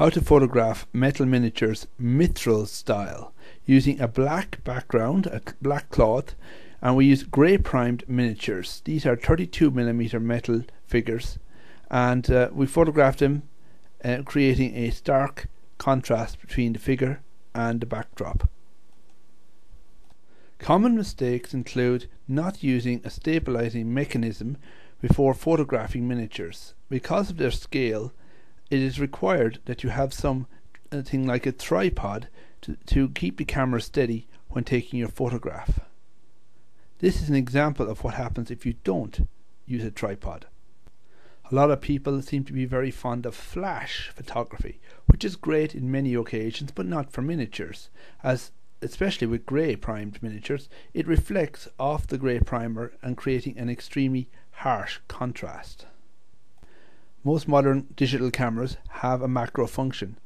How to photograph metal miniatures Mithril style using a black background, a black cloth, and we use grey primed miniatures. These are 32mm metal figures, and we photographed them creating a stark contrast between the figure and the backdrop. Common mistakes include not using a stabilizing mechanism before photographing miniatures. Because of their scale, it is required that you have something like a tripod to keep the camera steady when taking your photograph. This is an example of what happens if you don't use a tripod. A lot of people seem to be very fond of flash photography, which is great in many occasions but not for miniatures, as especially with grey primed miniatures, it reflects off the grey primer and creating an extremely harsh contrast. Most modern digital cameras have a macro function.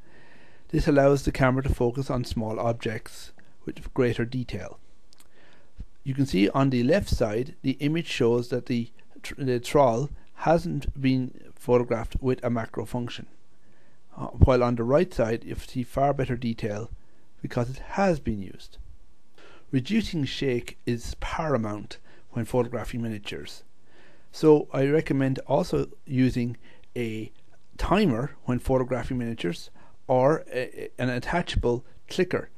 This allows the camera to focus on small objects with greater detail. You can see on the left side the image shows that the troll hasn't been photographed with a macro function, while on the right side you see far better detail because it has been used. Reducing shake is paramount when photographing miniatures, so I recommend also using a timer when photographing miniatures, or an attachable clicker.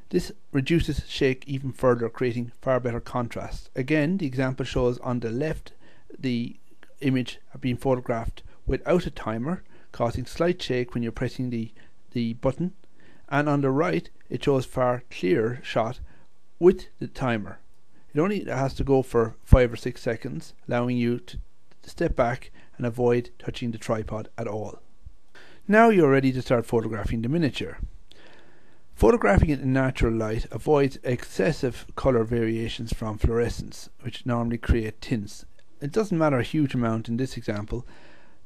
This reduces shake even further, creating far better contrast. Again, the example shows on the left the image being photographed without a timer, causing slight shake when you're pressing the button, and on the right it shows far clearer shot with the timer. It only has to go for 5 or 6 seconds, allowing you to step back and avoid touching the tripod at all. Now you're ready to start photographing the miniature. Photographing it in natural light avoids excessive colour variations from fluorescence, which normally create tints. It doesn't matter a huge amount in this example,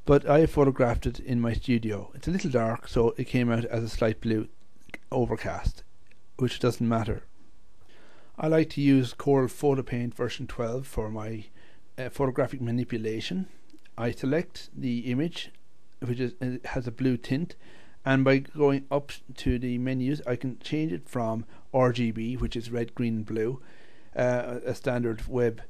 but I photographed it in my studio. It's a little dark, so it came out as a slight blue overcast, which doesn't matter. I like to use Corel Photo Paint version 12 for my photographic manipulation. I select the image, which has a blue tint, and by going up to the menus I can change it from RGB, which is red, green and blue, a standard web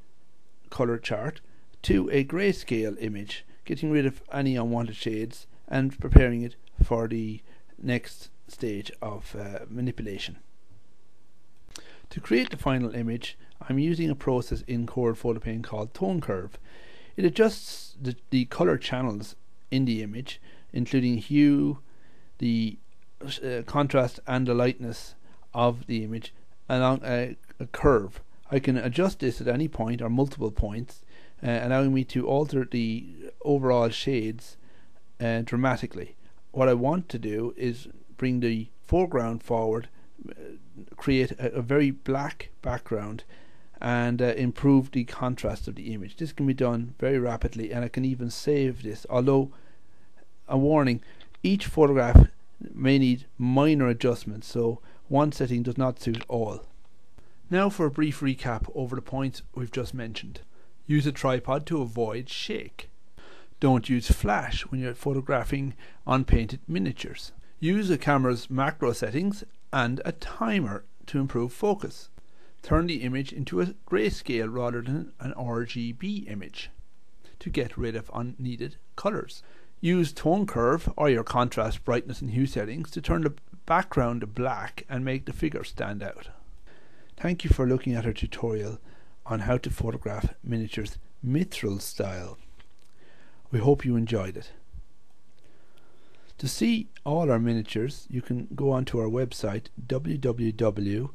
color chart, to a grayscale image, getting rid of any unwanted shades and preparing it for the next stage of manipulation. To create the final image, I'm using a process in Corel Photo Paint called Tone Curve. It adjusts the color channels in the image, including hue, the contrast and the lightness of the image along a curve. I can adjust this at any point or multiple points, allowing me to alter the overall shades dramatically. What I want to do is bring the foreground forward, create a very black background, and improve the contrast of the image. This can be done very rapidly, and I can even save this, although a warning, each photograph may need minor adjustments, so one setting does not suit all. Now for a brief recap over the points we've just mentioned. Use a tripod to avoid shake. Don't use flash when you're photographing unpainted miniatures. Use a camera's macro settings and a timer to improve focus. Turn the image into a grayscale rather than an RGB image to get rid of unneeded colors. Use Tone Curve or your contrast, brightness and hue settings to turn the background black and make the figure stand out. Thank you for looking at our tutorial on how to photograph miniatures Mithril style. We hope you enjoyed it. To see all our miniatures, you can go onto our website www.mithril.ie.